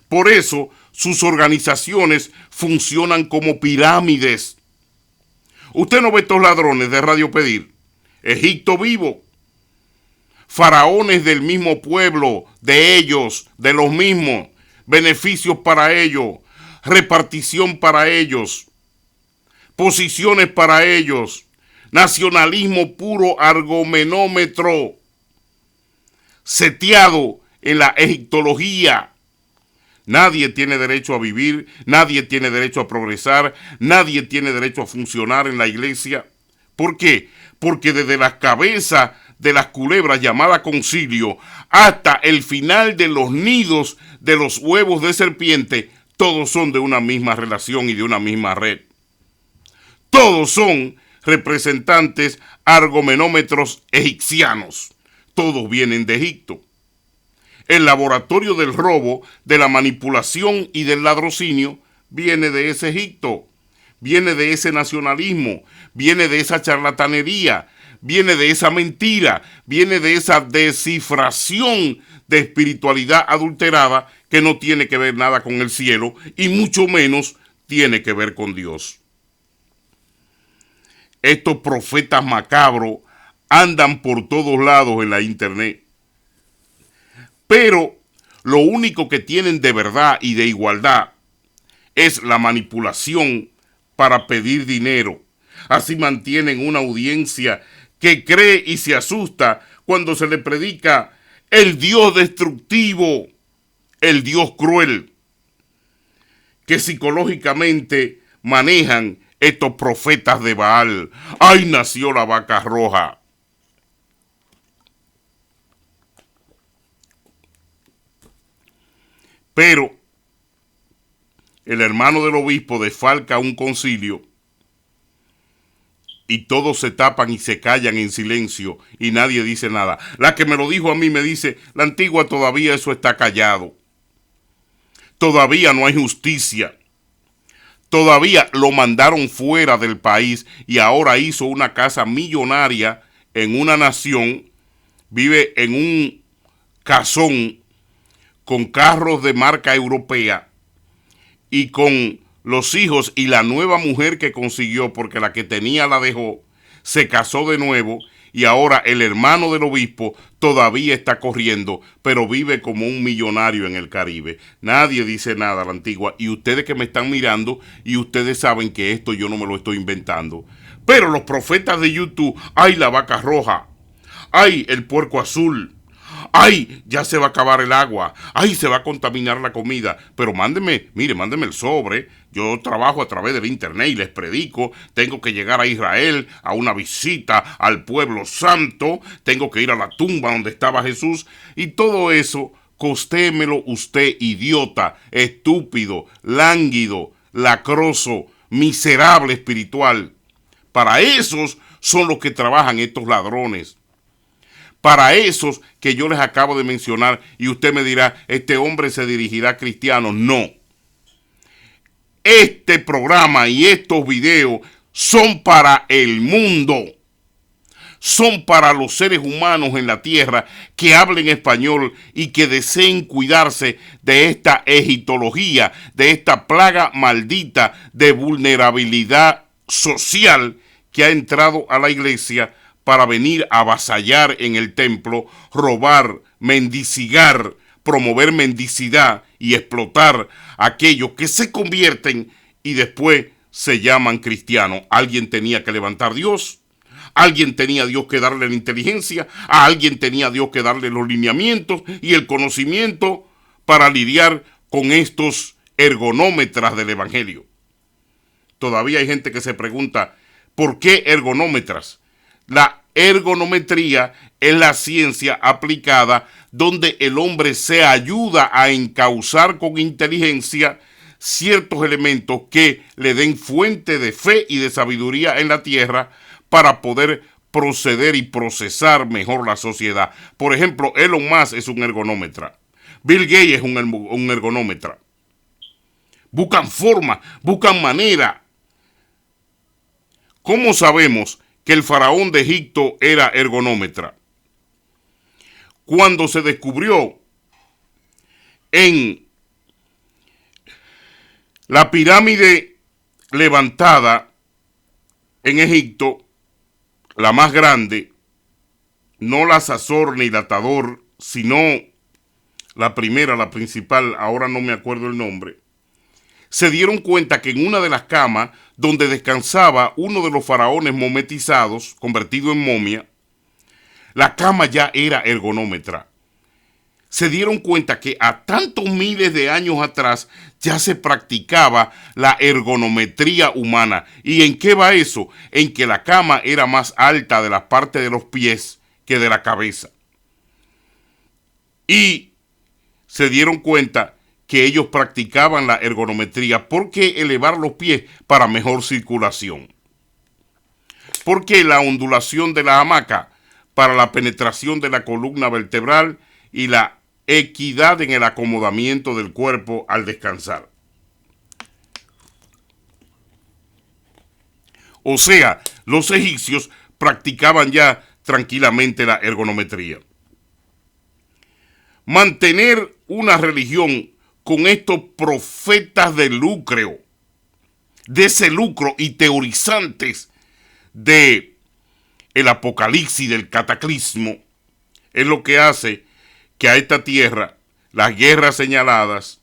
Por eso sus organizaciones funcionan como pirámides. Usted no ve estos ladrones de Radio Pedir, Egipto vivo. Faraones del mismo pueblo, de ellos, de los mismos, beneficios para ellos, repartición para ellos, posiciones para ellos, nacionalismo puro, argomenómetro, seteado en la egiptología. Nadie tiene derecho a vivir, nadie tiene derecho a progresar, nadie tiene derecho a funcionar en la iglesia. ¿Por qué? Porque desde las cabezas de las culebras llamadas concilio hasta el final de los nidos de los huevos de serpiente, todos son de una misma relación y de una misma red. Todos son representantes argomenómetros egipcianos. Todos vienen de Egipto. El laboratorio del robo, de la manipulación y del ladrocinio viene de ese Egipto. Viene de ese nacionalismo, viene de esa charlatanería, viene de esa mentira, viene de esa descifración de espiritualidad adulterada que no tiene que ver nada con el cielo y mucho menos tiene que ver con Dios. Estos profetas macabros andan por todos lados en la internet, pero lo único que tienen de verdad y de igualdad es la manipulación para pedir dinero. Así mantienen una audiencia que cree y se asusta cuando se le predica el Dios destructivo, el Dios cruel, que psicológicamente manejan estos profetas de Baal. ¡Ay, nació la vaca roja! Pero el hermano del obispo desfalca un concilio y todos se tapan y se callan en silencio y nadie dice nada. La que me lo dijo a mí me dice, la Antigua todavía eso está callado. Todavía no hay justicia. Todavía lo mandaron fuera del país y ahora hizo una casa millonaria en una nación, vive en un casón con carros de marca europea y con los hijos y la nueva mujer que consiguió, porque la que tenía la dejó, se casó de nuevo y ahora el hermano del obispo todavía está corriendo, pero vive como un millonario en el Caribe. Nadie dice nada a la Antigua y ustedes que me están mirando y ustedes saben que esto yo no me lo estoy inventando. Pero los profetas de YouTube, ¡ay, la vaca roja! ¡Ay, el puerco azul! ¡Ay, ya se va a acabar el agua! ¡Ay, se va a contaminar la comida! Pero mándeme el sobre. Yo trabajo a través del internet y les predico. Tengo que llegar a Israel a una visita al pueblo santo. Tengo que ir a la tumba donde estaba Jesús. Y todo eso, costémelo usted, idiota, estúpido, lánguido, lacroso, miserable espiritual. Para esos son los que trabajan estos ladrones. Para esos que yo les acabo de mencionar, y usted me dirá, este hombre se dirigirá a cristianos. No. Este programa y estos videos son para el mundo. Son para los seres humanos en la tierra que hablen español y que deseen cuidarse de esta egiptología, de esta plaga maldita de vulnerabilidad social que ha entrado a la iglesia para venir a avasallar en el templo, robar, mendicigar, promover mendicidad y explotar a aquellos que se convierten y después se llaman cristianos. Alguien tenía que levantar a Dios, alguien tenía a Dios que darle la inteligencia, a alguien tenía a Dios que darle los lineamientos y el conocimiento para lidiar con estos ergonómetras del Evangelio. Todavía hay gente que se pregunta, ¿por qué ergonómetras? La ergonometría es la ciencia aplicada donde el hombre se ayuda a encauzar con inteligencia ciertos elementos que le den fuente de fe y de sabiduría en la tierra para poder proceder y procesar mejor la sociedad. Por ejemplo, Elon Musk es un ergonómetra. Bill Gates es un ergonómetra. Buscan forma, buscan manera. ¿Cómo sabemos que el faraón de Egipto era ergonómetra? Cuando se descubrió en la pirámide levantada en Egipto, la más grande, no la Sazor ni la Tador, sino la primera, la principal, ahora no me acuerdo el nombre, se dieron cuenta que en una de las camas donde descansaba uno de los faraones mometizados, convertido en momia, la cama ya era ergonómetra. Se dieron cuenta que a tantos miles de años atrás ya se practicaba la ergonometría humana. ¿Y en qué va eso? En que la cama era más alta de la parte de los pies que de la cabeza. Y se dieron cuenta que ellos practicaban la ergonometría. ¿Por qué elevar los pies? Para mejor circulación. ¿Por qué la ondulación de la hamaca? Para la penetración de la columna vertebral y la equidad en el acomodamiento del cuerpo al descansar. O sea, los egipcios practicaban ya tranquilamente la ergonometría. Mantener una religión con estos profetas de lucro, de ese lucro y teorizantes de el apocalipsis, del cataclismo, es lo que hace que a esta tierra, las guerras señaladas,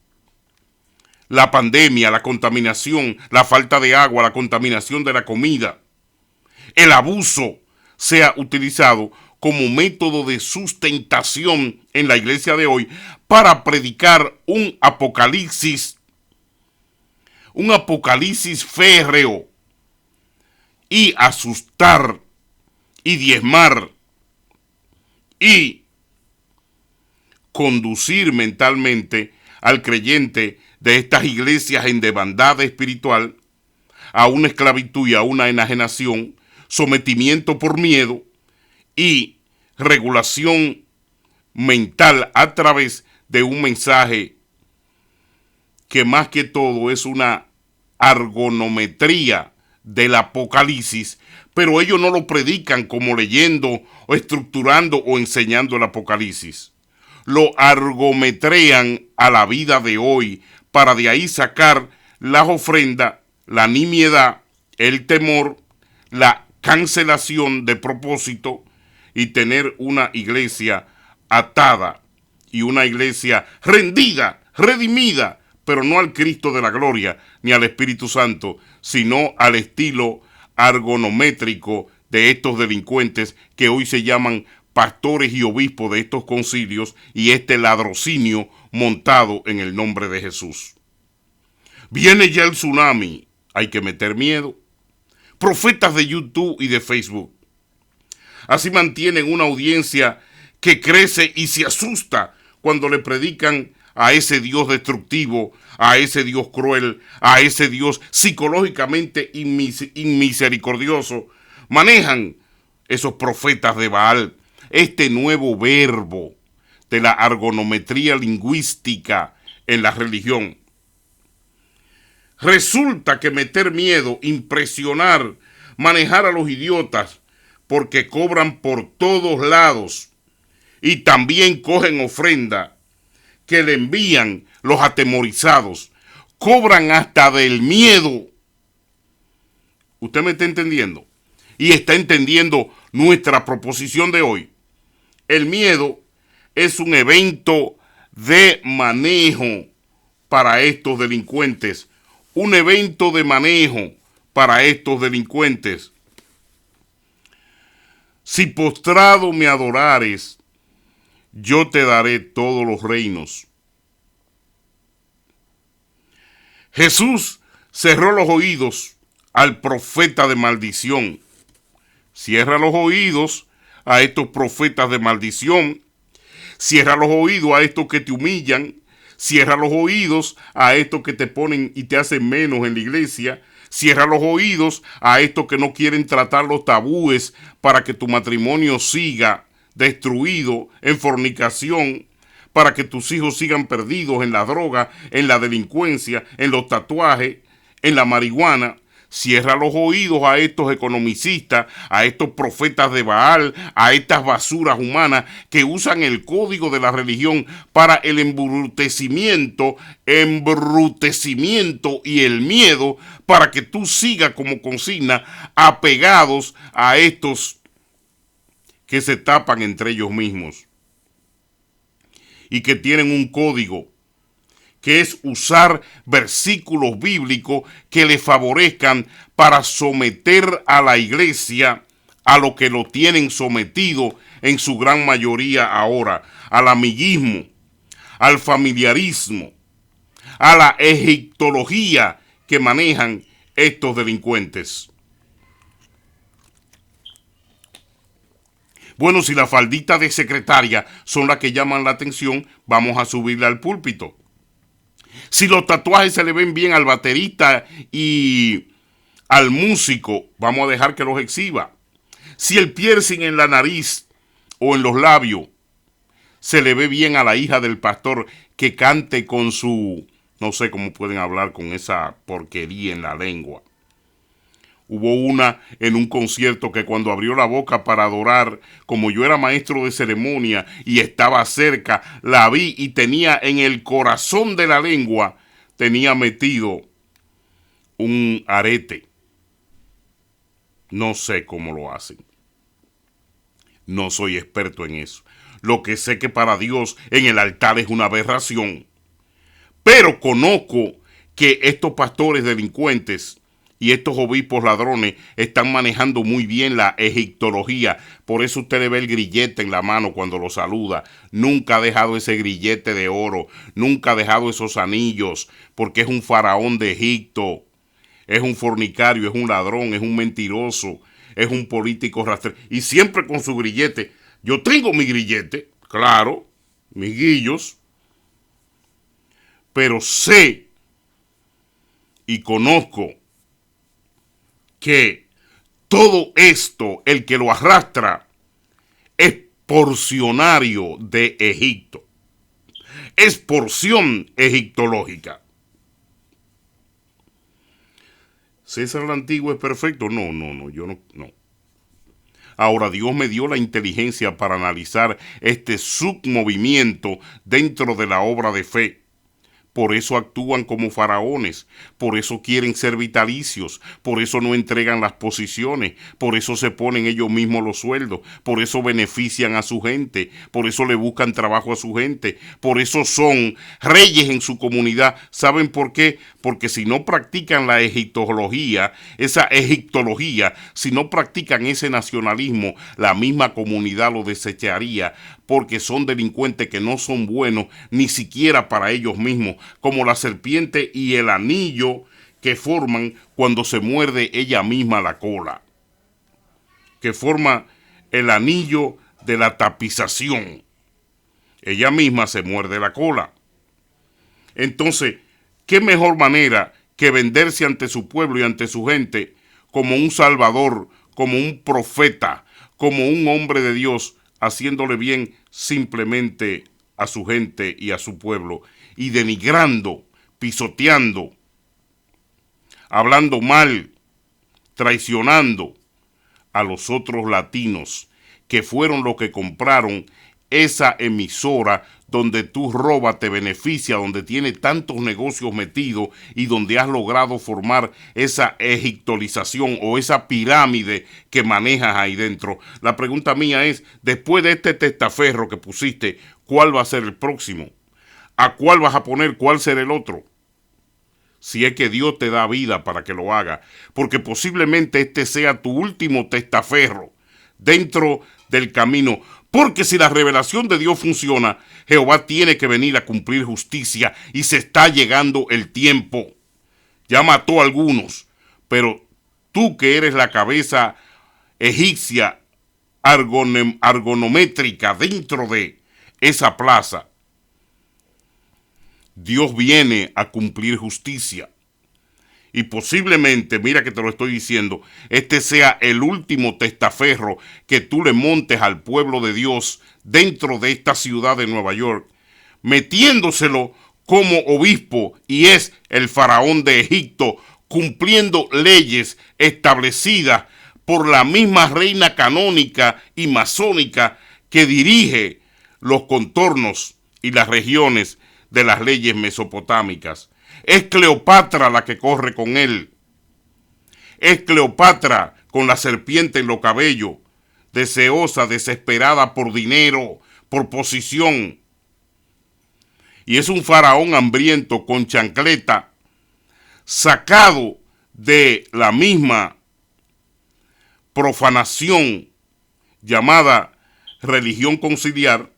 la pandemia, la contaminación, la falta de agua, la contaminación de la comida, el abuso sea utilizado como método de sustentación en la iglesia de hoy para predicar un apocalipsis férreo y asustar y diezmar y conducir mentalmente al creyente de estas iglesias en debandada espiritual a una esclavitud y a una enajenación, sometimiento por miedo y regulación mental a través de un mensaje que más que todo es una ergonometría del apocalipsis, pero ellos no lo predican como leyendo o estructurando o enseñando el apocalipsis. Lo argometrean a la vida de hoy para de ahí sacar las ofrendas, la nimiedad, el temor, la cancelación de propósito y tener una iglesia atada y una iglesia rendida, redimida, pero no al Cristo de la gloria ni al Espíritu Santo, sino al estilo argonométrico de estos delincuentes que hoy se llaman pastores y obispos de estos concilios y este ladrocinio montado en el nombre de Jesús. Viene ya el tsunami, hay que meter miedo. Profetas de YouTube y de Facebook. Así mantienen una audiencia que crece y se asusta cuando le predican a ese Dios destructivo, a ese Dios cruel, a ese Dios psicológicamente inmisericordioso. Manejan esos profetas de Baal este nuevo verbo de la ergonometría lingüística en la religión. Resulta que meter miedo, impresionar, manejar a los idiotas, porque cobran por todos lados y también cogen ofrenda que le envían los atemorizados, cobran hasta del miedo. ¿Usted me está entendiendo? Y está entendiendo nuestra proposición de hoy. El miedo es un evento de manejo para estos delincuentes. Un evento de manejo para estos delincuentes. Si postrado me adorares, yo te daré todos los reinos. Jesús cerró los oídos al profeta de maldición. Cierra los oídos a estos profetas de maldición. Cierra los oídos a estos que te humillan. Cierra los oídos a estos que te ponen y te hacen menos en la iglesia. Cierra los oídos a estos que no quieren tratar los tabúes para que tu matrimonio siga destruido en fornicación, para que tus hijos sigan perdidos en la droga, en la delincuencia, en los tatuajes, en la marihuana. Cierra los oídos a estos economicistas, a estos profetas de Baal, a estas basuras humanas que usan el código de la religión para el embrutecimiento y el miedo, para que tú sigas como consigna apegados a estos que se tapan entre ellos mismos y que tienen un código, que es usar versículos bíblicos que le favorezcan para someter a la iglesia a lo que lo tienen sometido en su gran mayoría ahora, al amiguismo, al familiarismo, a la egiptología que manejan estos delincuentes. Bueno, si las falditas de secretaria son las que llaman la atención, vamos a subirle al púlpito. Si los tatuajes se le ven bien al baterista y al músico, vamos a dejar que los exhiba. Si el piercing en la nariz o en los labios se le ve bien a la hija del pastor, que cante con su... no sé cómo pueden hablar con esa porquería en la lengua. Hubo una en un concierto que cuando abrió la boca para adorar, como yo era maestro de ceremonia y estaba cerca, la vi y tenía en el corazón de la lengua, tenía metido un arete. No sé cómo lo hacen. No soy experto en eso. Lo que sé que para Dios en el altar es una aberración. Pero conozco que estos pastores delincuentes y estos obispos ladrones están manejando muy bien la egiptología. Por eso usted le ve el grillete en la mano cuando lo saluda. Nunca ha dejado ese grillete de oro. Nunca ha dejado esos anillos. Porque es un faraón de Egipto. Es un fornicario, es un ladrón, es un mentiroso. Es un político rastrero. Y siempre con su grillete. Yo tengo mi grillete, claro, mis guillos. Pero sé y conozco que todo esto, el que lo arrastra, es porcionario de Egipto. Es porción egiptológica. ¿César el Antiguo es perfecto? No, yo no. Ahora, Dios me dio la inteligencia para analizar este submovimiento dentro de la obra de fe. Por eso actúan como faraones, por eso quieren ser vitalicios, por eso no entregan las posiciones, por eso se ponen ellos mismos los sueldos, por eso benefician a su gente, por eso le buscan trabajo a su gente, por eso son reyes en su comunidad. ¿Saben por qué? Porque si no practican la egiptología, si no practican ese nacionalismo, la misma comunidad lo desecharía, porque son delincuentes que no son buenos ni siquiera para ellos mismos, como la serpiente y el anillo que forman cuando se muerde ella misma la cola, que forma el anillo de la tapización. Ella misma se muerde la cola. Entonces, ¿qué mejor manera que venderse ante su pueblo y ante su gente como un salvador, como un profeta, como un hombre de Dios, haciéndole bien simplemente a su gente y a su pueblo, y denigrando, pisoteando, hablando mal, traicionando a los otros latinos que fueron los que compraron esa emisora donde tú robas, te beneficia, donde tiene tantos negocios metidos y donde has logrado formar esa egiptolización o esa pirámide que manejas ahí dentro. La pregunta mía es, después de este testaferro que pusiste, ¿cuál va a ser el próximo? ¿A cuál vas a poner? ¿Cuál será el otro? Si es que Dios te da vida para que lo haga, porque posiblemente este sea tu último testaferro dentro del camino. Porque si la revelación de Dios funciona, Jehová tiene que venir a cumplir justicia y se está llegando el tiempo. ya mató a algunos, pero tú que eres la cabeza egipcia argonométrica dentro de esa plaza, Dios viene a cumplir justicia. Y posiblemente, mira que te lo estoy diciendo, este sea el último testaferro que tú le montes al pueblo de Dios dentro de esta ciudad de Nueva York, metiéndoselo como obispo, y es el faraón de Egipto, cumpliendo leyes establecidas por la misma reina canónica y masónica que dirige los contornos y las regiones de las leyes mesopotámicas. Es Cleopatra la que corre con él. Es Cleopatra con la serpiente en los cabellos, deseosa, desesperada por dinero, por posición. Y es un faraón hambriento con chancleta, sacado de la misma profanación llamada religión conciliar,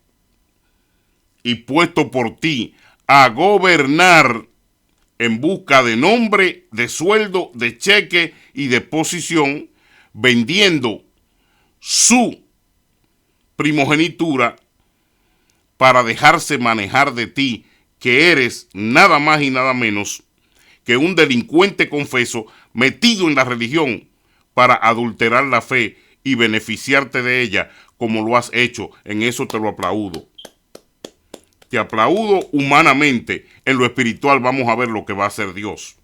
y puesto por ti a gobernar en busca de nombre, de sueldo, de cheque y de posición, vendiendo su primogenitura para dejarse manejar de ti, que eres nada más y nada menos que un delincuente confeso metido en la religión para adulterar la fe y beneficiarte de ella como lo has hecho. En eso te lo aplaudo. Te aplaudo humanamente. En lo espiritual vamos a ver lo que va a hacer Dios.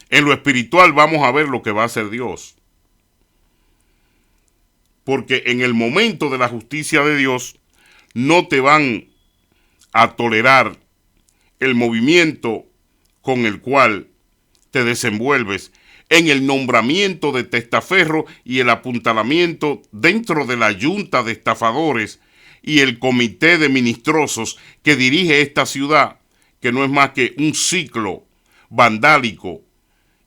En lo espiritual vamos a ver lo que va a hacer Dios. Porque en el momento de la justicia de Dios no te van a tolerar el movimiento con el cual te desenvuelves en el nombramiento de testaferro y el apuntalamiento dentro de la yunta de estafadores y el comité de ministrosos que dirige esta ciudad, que no es más que un ciclo vandálico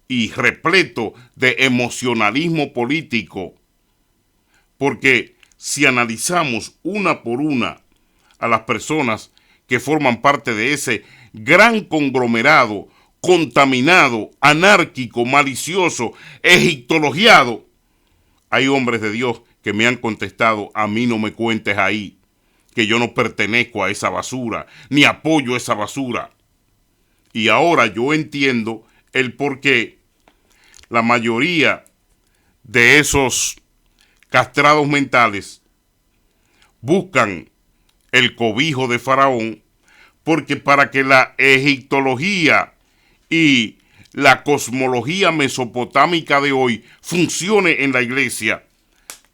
y repleto de emocionalismo político. Porque si analizamos una por una a las personas que forman parte de ese gran conglomerado contaminado, anárquico, malicioso, egiptologiado, hay hombres de Dios que me han contestado: a mí no me cuentes ahí, que yo no pertenezco a esa basura, ni apoyo esa basura. Y ahora yo entiendo el por qué la mayoría de esos castrados mentales buscan el cobijo de Faraón, porque para que la egiptología y la cosmología mesopotámica de hoy funcione en la iglesia,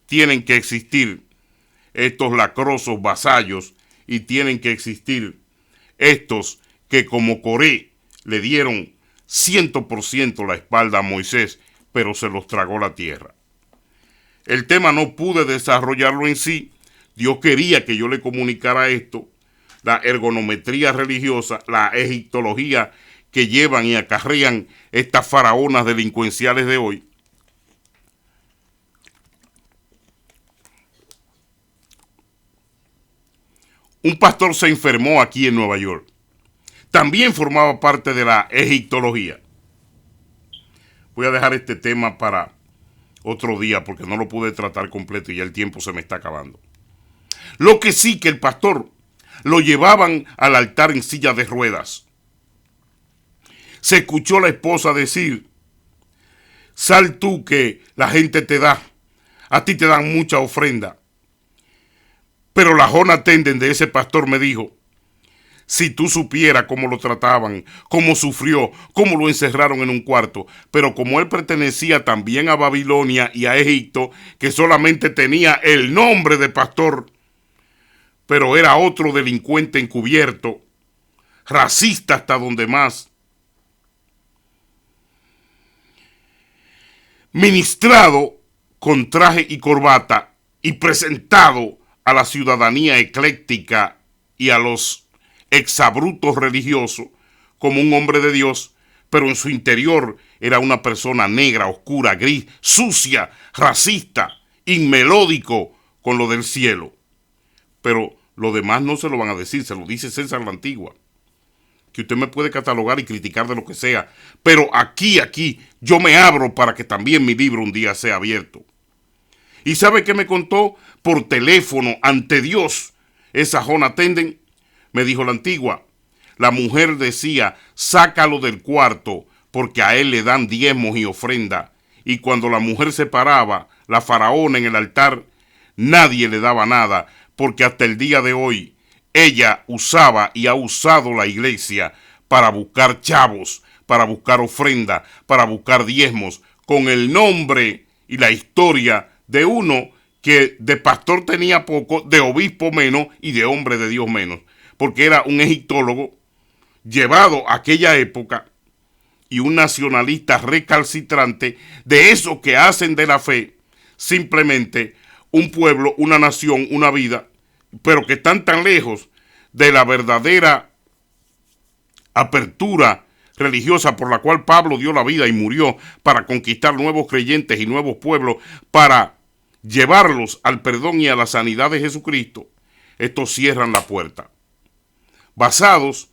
tienen que existir estos lacrosos vasallos, y tienen que existir estos que como Coré le dieron 100% la espalda a Moisés, pero se los tragó la tierra. El tema no pude desarrollarlo en sí. Dios quería que yo le comunicara esto, la ergonometría religiosa, la egiptología que llevan y acarrean estas faraonas delincuenciales de hoy. Un pastor se enfermó aquí en Nueva York. También formaba parte de la egiptología. Voy a dejar este tema para otro día porque no lo pude tratar completo y ya el tiempo se me está acabando. Lo que sí, que el pastor lo llevaban al altar en silla de ruedas. Se escuchó a la esposa decir: sal tú que la gente te da, a ti te dan mucha ofrenda. Pero la Hon attendant de ese pastor me dijo: si tú supieras cómo lo trataban, cómo sufrió, cómo lo encerraron en un cuarto. Pero como él pertenecía también a Babilonia y a Egipto, que solamente tenía el nombre de pastor, pero era otro delincuente encubierto, racista hasta donde más, ministrado con traje y corbata y presentado a la ciudadanía ecléctica y a los exabrutos religiosos como un hombre de Dios, pero en su interior era una persona negra, oscura, gris, sucia, racista, inmelódico con lo del cielo. Pero lo demás no se lo van a decir, se lo dice César la Antigua. que usted me puede catalogar y criticar de lo que sea, pero aquí, yo me abro para que también mi libro un día sea abierto. ¿Y sabe qué me contó por teléfono ante Dios esa Jona Tenden? Me dijo la antigua, la mujer decía, sácalo del cuarto, porque a él le dan diezmos y ofrenda. Y cuando la mujer se paraba, la faraona en el altar, nadie le daba nada, porque hasta el día de hoy ella usaba y ha usado la iglesia para buscar chavos, para buscar ofrenda, para buscar diezmos, con el nombre y la historia de uno que de pastor tenía poco, de obispo menos y de hombre de Dios menos, porque era un egiptólogo llevado a aquella época y un nacionalista recalcitrante, de esos que hacen de la fe simplemente un pueblo, una nación, una vida, pero que están tan lejos de la verdadera apertura religiosa por la cual Pablo dio la vida y murió para conquistar nuevos creyentes y nuevos pueblos, para llevarlos al perdón y a la sanidad de Jesucristo. Estos cierran la puerta, basados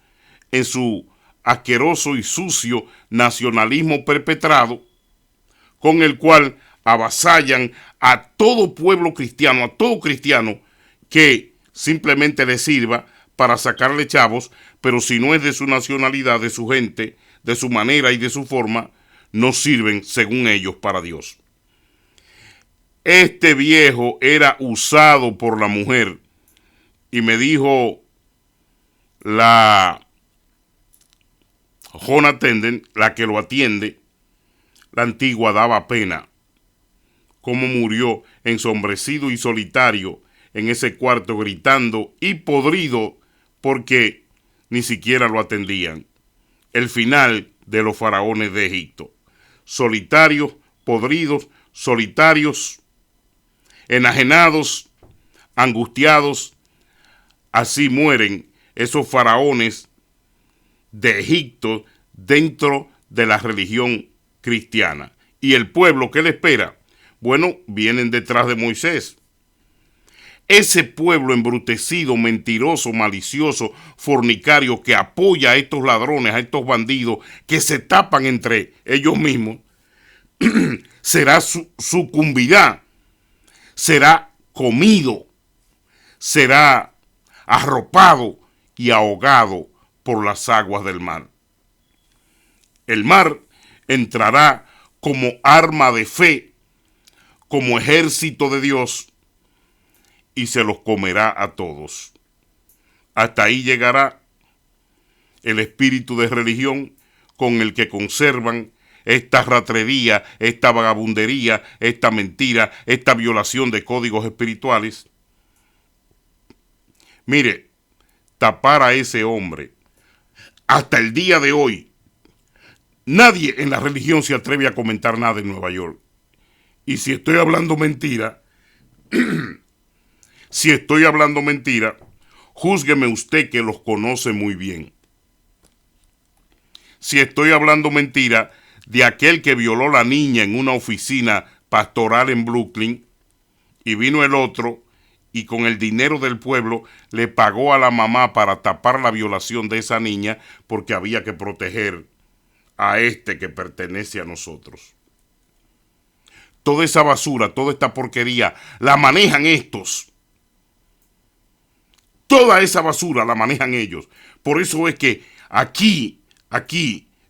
en su asqueroso y sucio nacionalismo perpetrado, con el cual avasallan a todo pueblo cristiano, a todo cristiano que simplemente le sirva para sacarle chavos, pero si no es de su nacionalidad, de su gente, de su manera y de su forma, no sirven según ellos para Dios. Este viejo era usado por la mujer y me dijo la Jona Tenden, la que lo atiende, la antigua, daba pena cómo murió ensombrecido y solitario en ese cuarto, gritando y podrido porque ni siquiera lo atendían. El final de los faraones de Egipto. Solitarios, podridos, solitarios, enajenados, angustiados. Así mueren esos faraones de Egipto dentro de la religión cristiana. ¿Y el pueblo qué le espera? Bueno, vienen detrás de Moisés. Ese pueblo embrutecido, mentiroso, malicioso, fornicario, que apoya a estos ladrones, a estos bandidos, que se tapan entre ellos mismos, sucumbirá, será comido, será arropado y ahogado por las aguas del mar. El mar entrará como arma de fe, como ejército de Dios, y se los comerá a todos. Hasta ahí llegará el espíritu de religión con el que conservan esta ratrería, esta vagabundería, esta mentira, esta violación de códigos espirituales. Mire, tapar a ese hombre, hasta el día de hoy, nadie en la religión se atreve a comentar nada en Nueva York. Y si estoy hablando mentira, si estoy hablando mentira, júzgueme usted que los conoce muy bien. Si estoy hablando mentira de aquel que violó a la niña en una oficina pastoral en Brooklyn, y vino el otro y con el dinero del pueblo le pagó a la mamá para tapar la violación de esa niña, porque había que proteger a este que pertenece a nosotros. Toda esa basura, toda esta porquería, la manejan estos. Toda esa basura la manejan ellos. Por eso es que aquí,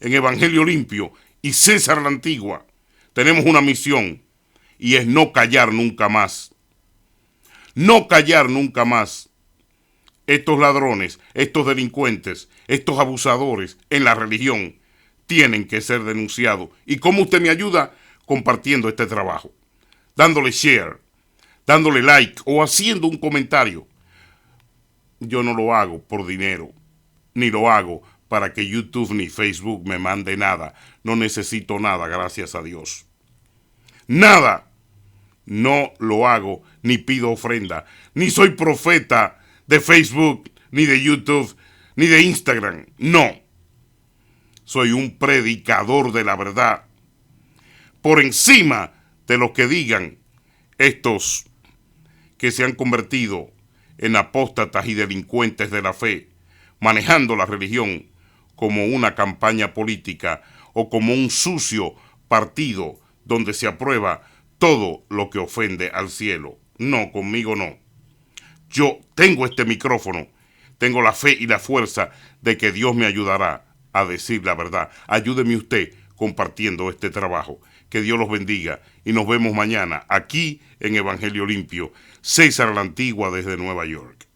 en Evangelio Limpio y César la Antigua, tenemos una misión, y es no callar nunca más. No callar nunca más. Estos ladrones, estos delincuentes, estos abusadores en la religión tienen que ser denunciados. ¿Y cómo usted me ayuda? Compartiendo este trabajo, dándole share, dándole like o haciendo un comentario. Yo no lo hago por dinero, ni lo hago para que YouTube ni Facebook me mande nada. No necesito nada, gracias a Dios. Nada. No lo hago, ni pido ofrenda, ni soy profeta de Facebook, ni de YouTube, ni de Instagram. No. Soy un predicador de la verdad. Por encima de lo que digan estos que se han convertido en apóstatas y delincuentes de la fe, manejando la religión como una campaña política o como un sucio partido donde se aprueba todo lo que ofende al cielo. No, conmigo no. Yo tengo este micrófono, tengo la fe y la fuerza de que Dios me ayudará a decir la verdad. Ayúdeme usted compartiendo este trabajo. Que Dios los bendiga y nos vemos mañana aquí en Evangelio Limpio. César la Antigua desde Nueva York.